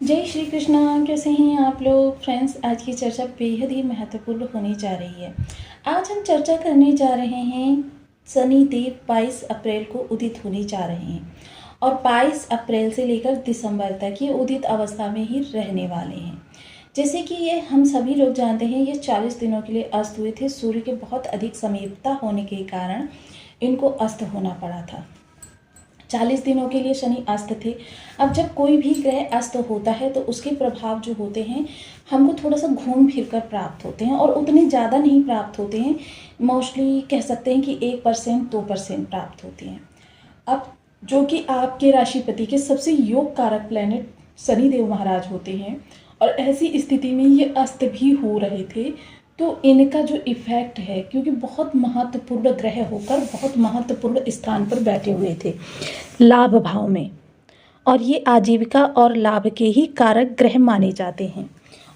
जय श्री कृष्णा। कैसे हैं आप लोग फ्रेंड्स। आज की चर्चा बेहद ही महत्वपूर्ण होने जा रही है। आज हम चर्चा करने जा रहे हैं शनि देव 22 अप्रैल को उदित होने जा रहे हैं और 22 अप्रैल से लेकर दिसंबर तक ये उदित अवस्था में ही रहने वाले हैं। जैसे कि ये हम सभी लोग जानते हैं, ये 40 दिनों के लिए अस्त हुए थे। सूर्य के बहुत अधिक समीपता होने के कारण इनको अस्त होना पड़ा था। 40 दिनों के लिए शनि अस्त थे। अब जब कोई भी ग्रह अस्त होता है तो उसके प्रभाव जो होते हैं हमको थोड़ा सा घूम फिर कर प्राप्त होते हैं और उतने ज़्यादा नहीं प्राप्त होते हैं। मोस्टली कह सकते हैं कि 1% 2% प्राप्त होती हैं। अब जो कि आपके राशिपति के सबसे योग कारक प्लैनेट शनिदेव महाराज होते हैं और ऐसी स्थिति में ये अस्त भी हो रहे थे, तो इनका जो इफेक्ट है, क्योंकि बहुत महत्वपूर्ण ग्रह होकर बहुत महत्वपूर्ण स्थान पर बैठे हुए थे लाभ भाव में, और ये आजीविका और लाभ के ही कारक ग्रह माने जाते हैं।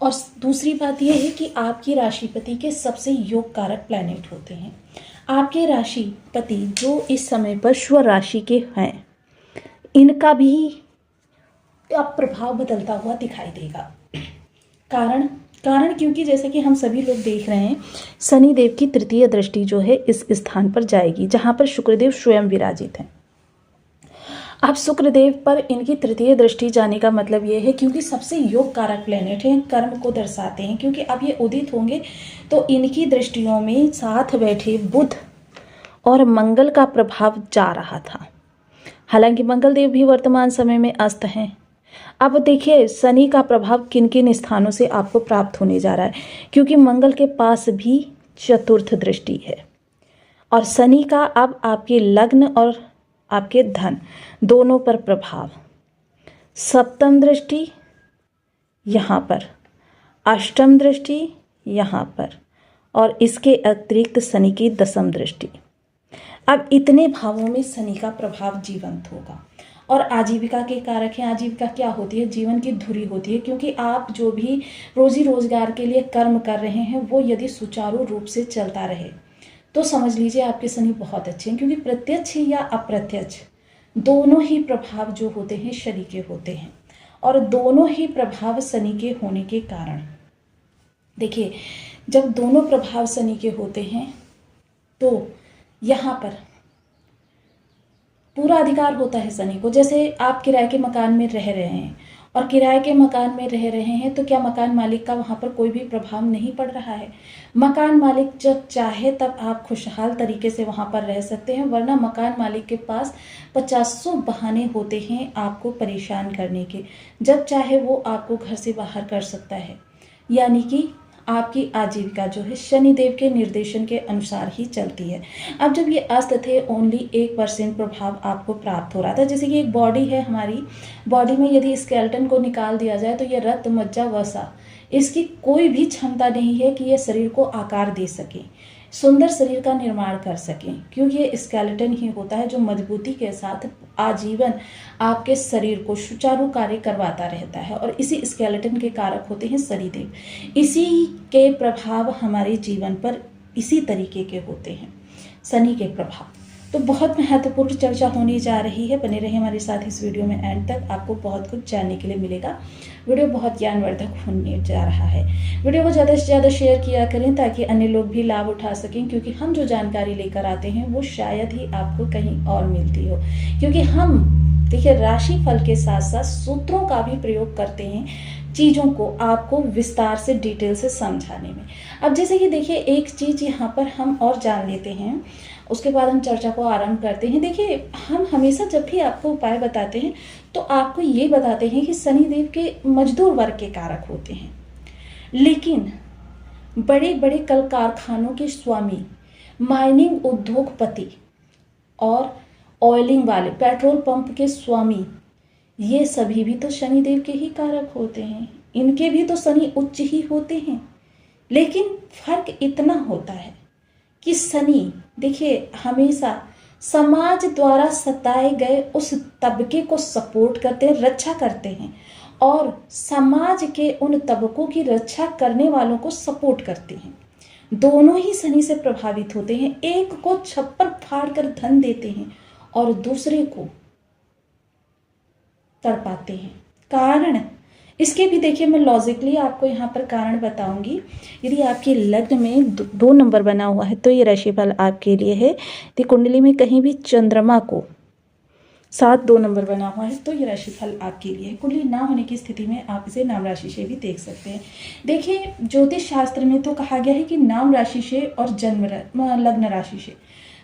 और दूसरी बात यह है कि आपकी राशिपति के सबसे योग कारक प्लैनेट होते हैं। आपके राशिपति जो इस समय पर स्व राशि के हैं, इनका भी अब प्रभाव बदलता हुआ दिखाई देगा। कारण क्योंकि जैसे कि हम सभी लोग देख रहे हैं, शनि देव की तृतीय दृष्टि जो है इस स्थान पर जाएगी जहां पर शुक्रदेव स्वयं विराजित हैं। अब शुक्रदेव पर इनकी तृतीय दृष्टि जाने का मतलब ये है, क्योंकि सबसे योग कारक प्लेनेट हैं, कर्म को दर्शाते हैं, क्योंकि अब ये उदित होंगे तो इनकी दृष्टियों में साथ बैठे बुध और मंगल का प्रभाव जा रहा था। हालांकि मंगल देव भी वर्तमान समय में अस्त हैं। अब देखिए शनि का प्रभाव किन किन स्थानों से आपको प्राप्त होने जा रहा है, क्योंकि मंगल के पास भी चतुर्थ दृष्टि है और शनि का अब आपके लग्न और आपके धन दोनों पर प्रभाव। सप्तम दृष्टि यहाँ पर, अष्टम दृष्टि यहाँ पर, और इसके अतिरिक्त शनि की दसम दृष्टि। अब इतने भावों में शनि का प्रभाव जीवंत होगा और आजीविका के कारक हैं। आजीविका क्या होती है? जीवन की धुरी होती है, क्योंकि आप जो भी रोजी रोजगार के लिए कर्म कर रहे हैं वो यदि सुचारू रूप से चलता रहे तो समझ लीजिए आपके शनि बहुत अच्छे हैं, क्योंकि प्रत्यक्ष या अप्रत्यक्ष दोनों ही प्रभाव जो होते हैं शनि के होते हैं। और दोनों ही प्रभाव शनि के होने के कारण, देखिए जब दोनों प्रभाव शनि के होते हैं तो यहाँ पर पूरा अधिकार होता है शनि को। जैसे आप किराए के मकान में रह रहे हैं और किराए के मकान में रह रहे हैं तो क्या मकान मालिक का वहाँ पर कोई भी प्रभाव नहीं पड़ रहा है? मकान मालिक जब चाहे तब आप खुशहाल तरीके से वहाँ पर रह सकते हैं, वरना मकान मालिक के पास 50 बहाने होते हैं आपको परेशान करने के। जब चाहे वो आपको घर से बाहर कर सकता है। यानी कि आपकी आजीविका जो है शनिदेव के निर्देशन के अनुसार ही चलती है। अब जब ये अस्त थे ओनली 1% प्रभाव आपको प्राप्त हो रहा था। जैसे कि एक बॉडी है, हमारी बॉडी में यदि स्केलेटन को निकाल दिया जाए तो ये रक्त मज्जा वसा, इसकी कोई भी क्षमता नहीं है कि ये शरीर को आकार दे सके, सुंदर शरीर का निर्माण कर सकें, क्योंकि ये स्केलेटन ही होता है जो मजबूती के साथ आजीवन आपके शरीर को सुचारू कार्य करवाता रहता है। और इसी स्केलेटन के कारक होते हैं शनिदेव। इसी के प्रभाव हमारे जीवन पर इसी तरीके के होते हैं, शनि के प्रभाव। तो बहुत महत्वपूर्ण चर्चा होने जा रही है। बने रहिए हमारे साथ इस वीडियो में एंड तक, आपको बहुत कुछ जानने के लिए मिलेगा। वीडियो बहुत ज्ञानवर्धक होने जा रहा है। वीडियो को ज़्यादा से ज़्यादा शेयर किया करें ताकि अन्य लोग भी लाभ उठा सकें, क्योंकि हम जो जानकारी लेकर आते हैं वो शायद ही आपको कहीं और मिलती हो। क्योंकि हम देखिए राशि फल के साथ साथ सूत्रों का भी प्रयोग करते हैं चीज़ों को आपको विस्तार से डिटेल से समझाने में। अब जैसे कि देखिए एक चीज़ यहाँ पर हम और जान लेते हैं, उसके बाद हम चर्चा को आरंभ करते हैं। देखिए हम हमेशा जब भी आपको उपाय बताते हैं तो आपको ये बताते हैं कि शनिदेव के मजदूर वर्ग के कारक होते हैं, लेकिन बड़े बड़े कल कारखानों के स्वामी, माइनिंग उद्योगपति और ऑयलिंग वाले, पेट्रोल पंप के स्वामी, ये सभी भी तो शनिदेव के ही कारक होते हैं। इनके भी तो शनि उच्च ही होते हैं, लेकिन फर्क इतना होता है कि शनि देखिए हमेशा समाज द्वारा सताए गए उस तबके को सपोर्ट करते हैं, रक्षा करते हैं, और समाज के उन तबकों की रक्षा करने वालों को सपोर्ट करते हैं। दोनों ही शनि से प्रभावित होते हैं। एक को छप्पर फाड़ कर धन देते हैं और दूसरे को तड़पाते हैं। कारण इसके भी देखिए मैं लॉजिकली आपको यहाँ पर कारण बताऊंगी। यदि आपके लग्न में 2 नंबर बना हुआ है तो ये राशिफल आपके लिए है। यदि कुंडली में कहीं भी चंद्रमा को 7 2 नंबर बना हुआ है तो ये राशिफल आपके लिए है। कुंडली ना होने की स्थिति में आप इसे नाम राशि से भी देख सकते हैं। देखिए ज्योतिष शास्त्र में तो कहा गया है कि नाम राशि से और लग्न राशि से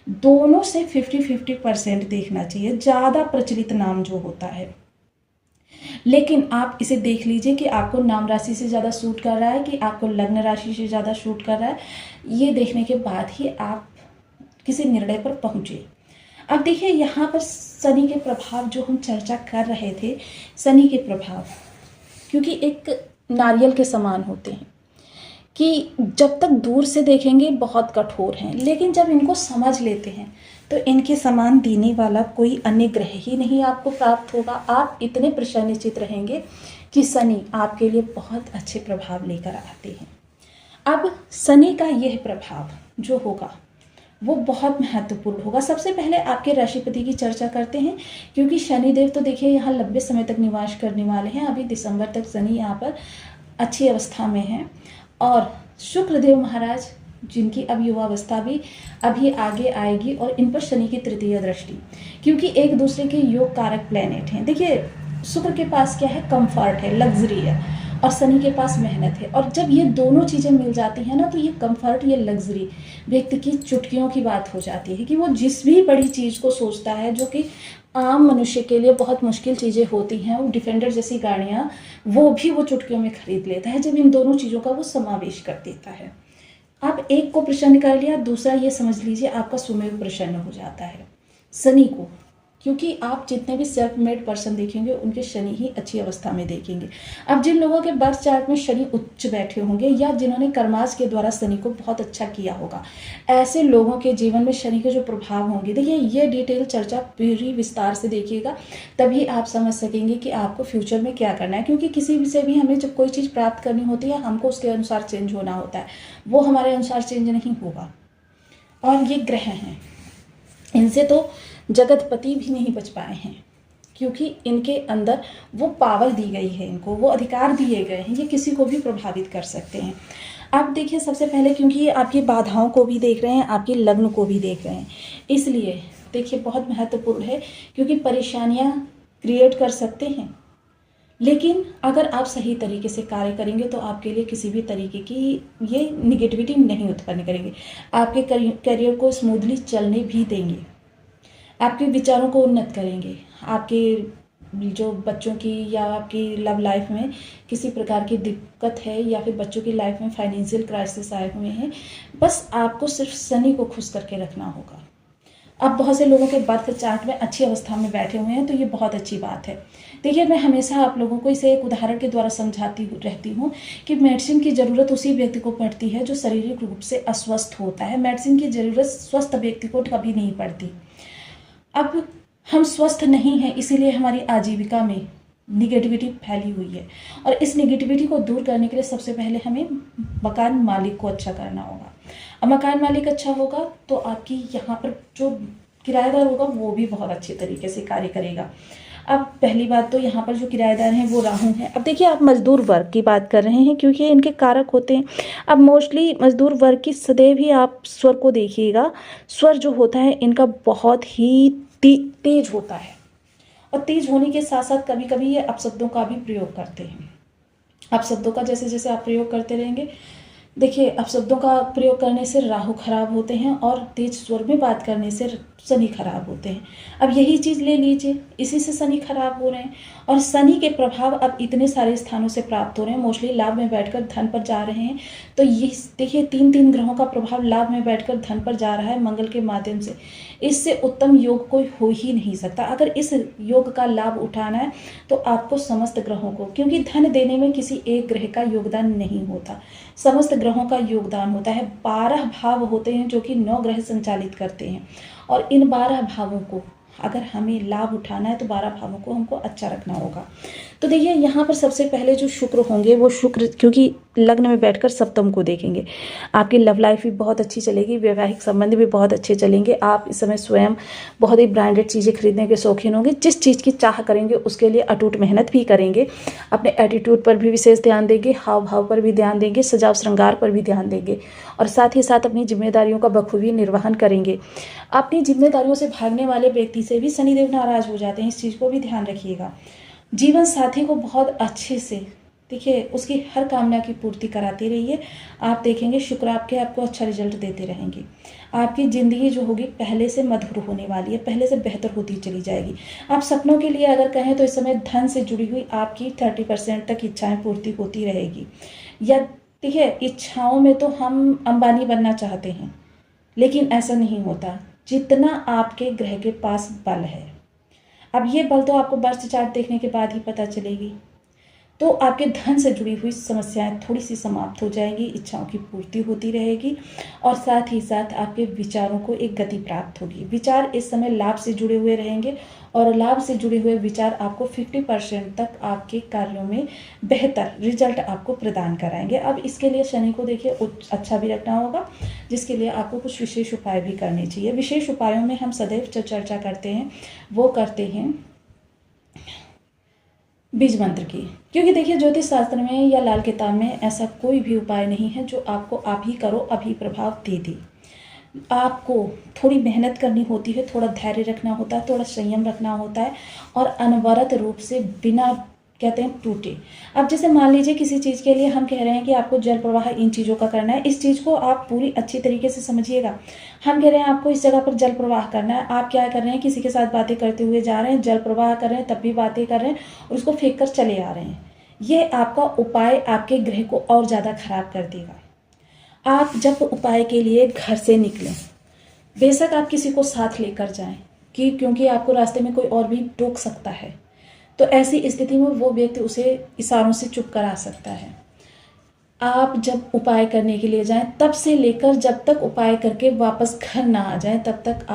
दोनों से 50-50% देखना चाहिए, ज़्यादा प्रचलित नाम जो होता है। लेकिन आप इसे देख लीजिए कि आपको नाम राशि से ज़्यादा सूट कर रहा है कि आपको लग्न राशि से ज़्यादा सूट कर रहा है। ये देखने के बाद ही आप किसी निर्णय पर पहुँचे। अब देखिए यहाँ पर शनि के प्रभाव जो हम चर्चा कर रहे थे, शनि के प्रभाव क्योंकि एक नारियल के समान होते हैं कि जब तक दूर से देखेंगे बहुत कठोर हैं, लेकिन जब इनको समझ लेते हैं तो इनके समान देने वाला कोई अन्य ग्रह ही नहीं आपको प्राप्त होगा। आप इतने प्रसन्नचित्त रहेंगे कि शनि आपके लिए बहुत अच्छे प्रभाव लेकर आते हैं। अब शनि का यह प्रभाव जो होगा वो बहुत महत्वपूर्ण होगा। सबसे पहले आपके राशिपति की चर्चा करते हैं, क्योंकि शनिदेव तो देखिए यहाँ लंबे समय तक निवास करने वाले हैं। अभी दिसंबर तक शनि यहाँ पर अच्छी अवस्था में है और शुक्रदेव महाराज जिनकी अब युवावस्था भी अभी आगे आएगी और इन पर शनि की तृतीय दृष्टि, क्योंकि एक दूसरे के योग कारक प्लैनेट हैं। देखिए शुक्र के पास क्या है, कंफर्ट है, लग्जरी है, और शनि के पास मेहनत है। और जब ये दोनों चीज़ें मिल जाती हैं ना तो ये कंफर्ट, ये लग्जरी व्यक्ति की चुटकियों की बात हो जाती है कि वो जिस भी बड़ी चीज़ को सोचता है जो कि आम मनुष्य के लिए बहुत मुश्किल चीज़ें होती हैं, वो डिफेंडर जैसी गाड़ियाँ वो भी वो चुटकियों में खरीद लेता है जब इन दोनों चीज़ों का वो समावेश कर देता है। आप एक को प्रसन्न कर लिया, दूसरा ये समझ लीजिए आपका स्वयं प्रसन्न हो जाता है शनि को, क्योंकि आप जितने भी सेल्फ मेड पर्सन देखेंगे उनके शनि ही अच्छी अवस्था में देखेंगे। अब जिन लोगों के बर्थ चार्ट में शनि उच्च बैठे होंगे या जिन्होंने कर्माज के द्वारा शनि को बहुत अच्छा किया होगा, ऐसे लोगों के जीवन में शनि के जो प्रभाव होंगे, देखिए ये डिटेल चर्चा पूरी विस्तार से देखिएगा, तभी आप समझ सकेंगे कि आपको फ्यूचर में क्या करना है। क्योंकि किसी से भी हमें जब कोई चीज़ प्राप्त करनी होती है हमको उसके अनुसार चेंज होना होता है, वो हमारे अनुसार चेंज नहीं होगा। और ये ग्रह हैं, इनसे तो जगतपति भी नहीं बच पाए हैं, क्योंकि इनके अंदर वो पावर दी गई है, इनको वो अधिकार दिए गए हैं, ये किसी को भी प्रभावित कर सकते हैं। आप देखिए सबसे पहले क्योंकि ये आपकी बाधाओं को भी देख रहे हैं, आपके लग्न को भी देख रहे हैं, इसलिए देखिए बहुत महत्वपूर्ण है, क्योंकि परेशानियां क्रिएट कर सकते हैं। लेकिन अगर आप सही तरीके से कार्य करेंगे तो आपके लिए किसी भी तरीके की ये निगेटिविटी नहीं उत्पन्न करेंगे, आपके करियर को स्मूथली चलने भी देंगे, आपके विचारों को उन्नत करेंगे। आपके जो बच्चों की या आपकी लव लाइफ में किसी प्रकार की दिक्कत है या फिर बच्चों की लाइफ में फाइनेंशियल क्राइसिस आए हुए हैं, बस आपको सिर्फ शनि को खुश करके रखना होगा। अब बहुत से लोगों के बर्थ चार्ट में अच्छी अवस्था में बैठे हुए हैं तो ये बहुत अच्छी बात है। देखिए मैं हमेशा आप लोगों को इसे एक उदाहरण के द्वारा समझाती रहती हूँ कि मेडिसिन की ज़रूरत उसी व्यक्ति को पड़ती है जो शारीरिक रूप से अस्वस्थ होता है। मेडिसिन की ज़रूरत स्वस्थ व्यक्ति को कभी नहीं पड़ती। अब हम स्वस्थ नहीं हैं, इसीलिए हमारी आजीविका में निगेटिविटी फैली हुई है, और इस निगेटिविटी को दूर करने के लिए सबसे पहले हमें मकान मालिक को अच्छा करना होगा। अब मकान मालिक अच्छा होगा तो आपकी यहाँ पर जो किराएदार होगा वो भी बहुत अच्छे तरीके से कार्य करेगा। अब पहली बात तो यहाँ पर जो किराएदार हैं वो राहु हैं। अब देखिए आप मजदूर वर्ग की बात कर रहे हैं क्योंकि इनके कारक होते हैं। अब मोस्टली मजदूर वर्ग की सदैव ही आप स्वर को देखिएगा, स्वर जो होता है इनका बहुत ही तेज होता है, और तेज होने के साथ साथ कभी कभी ये अपशब्दों का भी प्रयोग करते हैं। अपशब्दों का जैसे जैसे आप प्रयोग करते रहेंगे, देखिए अपशब्दों का प्रयोग करने से राहु खराब होते हैं और तेज स्वर में बात करने से शनि खराब होते हैं। अब यही चीज़ ले लीजिए, इसी से शनि खराब हो रहे हैं, और शनि के प्रभाव अब इतने सारे स्थानों से प्राप्त हो रहे हैं। मोस्टली लाभ में बैठकर धन पर जा रहे हैं, तो ये देखिए 3 ग्रहों का प्रभाव लाभ में बैठकर धन पर जा रहा है मंगल के माध्यम से। इससे उत्तम योग कोई हो ही नहीं सकता। अगर इस योग का लाभ उठाना है तो आपको समस्त ग्रहों को, क्योंकि धन देने में किसी एक ग्रह का योगदान नहीं होता, समस्त ग्रहों का योगदान होता है। 12 भाव होते हैं जो कि 9 ग्रह संचालित करते हैं, और इन 12 भावों को अगर हमें लाभ उठाना है तो 12 भावों को हमको अच्छा रखना होगा। तो देखिए यहाँ पर सबसे पहले जो शुक्र होंगे वो शुक्र, क्योंकि लग्न में बैठकर सप्तम को देखेंगे, आपकी लव लाइफ भी बहुत अच्छी चलेगी, वैवाहिक संबंध भी बहुत अच्छे चलेंगे। आप इस समय स्वयं बहुत ही ब्रांडेड चीज़ें खरीदने के शौकीन होंगे। जिस चीज़ की चाह करेंगे उसके लिए अटूट मेहनत भी करेंगे। अपने एटीट्यूड पर भी विशेष ध्यान देंगे, हाव भाव पर भी ध्यान देंगे, सजाव श्रृंगार पर भी ध्यान देंगे और साथ ही साथ अपनी जिम्मेदारियों का बखूबी निर्वहन करेंगे। अपनी जिम्मेदारियों से भागने वाले व्यक्ति से भी शनिदेव नाराज हो जाते हैं, इस चीज़ को भी ध्यान रखिएगा। जीवन साथी को बहुत अच्छे से देखिए, उसकी हर कामना की पूर्ति कराते रहिए। आप देखेंगे शुक्र आपको अच्छा रिजल्ट देते रहेंगे। आपकी ज़िंदगी जो होगी पहले से मधुर होने वाली है, पहले से बेहतर होती चली जाएगी। आप सपनों के लिए अगर कहें तो इस समय धन से जुड़ी हुई आपकी 30% तक इच्छाएं पूर्ति होती रहेगी। या देखिए, इच्छाओं में तो हम अंबानी बनना चाहते हैं, लेकिन ऐसा नहीं होता जितना आपके ग्रह के पास बल है। अब ये बल तो आपको बर्थ चार्ट देखने के बाद ही पता चलेगी। तो आपके धन से जुड़ी हुई समस्याएं थोड़ी सी समाप्त हो जाएंगी, इच्छाओं की पूर्ति होती रहेगी और साथ ही साथ आपके विचारों को एक गति प्राप्त होगी। विचार इस समय लाभ से जुड़े हुए रहेंगे और लाभ से जुड़े हुए विचार आपको 50% तक आपके कार्यों में बेहतर रिजल्ट आपको प्रदान कराएंगे। अब इसके लिए शनि को देखिए अच्छा भी रखना होगा, जिसके लिए आपको कुछ विशेष उपाय भी करने चाहिए। विशेष उपायों में हम सदैव जो चर्चा करते हैं वो करते हैं बीज मंत्र की, क्योंकि देखिए ज्योतिष शास्त्र में या लाल किताब में ऐसा कोई भी उपाय नहीं है जो आपको आप ही करो अभी प्रभाव दे दे। आपको थोड़ी मेहनत करनी होती है, थोड़ा धैर्य रखना होता है, थोड़ा संयम रखना होता है और अनवरत रूप से बिना कहते हैं टूटे। अब जैसे मान लीजिए किसी चीज़ के लिए हम कह रहे हैं कि आपको जल प्रवाह इन चीज़ों का करना है, इस चीज़ को आप पूरी अच्छी तरीके से समझिएगा। हम कह रहे हैं आपको इस जगह पर जल प्रवाह करना है, आप क्या कर रहे हैं, किसी के साथ बातें करते हुए जा रहे हैं, जल प्रवाह कर रहे हैं, तब भी बातें कर रहे हैं और उसको फेंक कर चले आ रहे हैं। ये आपका उपाय आपके ग्रह को और ज़्यादा खराब कर देगा। आप जब उपाय के लिए घर से निकलें, बेशक आप किसी को साथ लेकर जाएं, क्योंकि आपको रास्ते में कोई और भी टोक सकता है, तो ऐसी स्थिति में वो व्यक्ति उसे इशारों से चुप करा सकता है। आप जब उपाय करने के लिए जाएं, तब से लेकर जब तक उपाय करके वापस घर ना आ जाएं, तब तक आप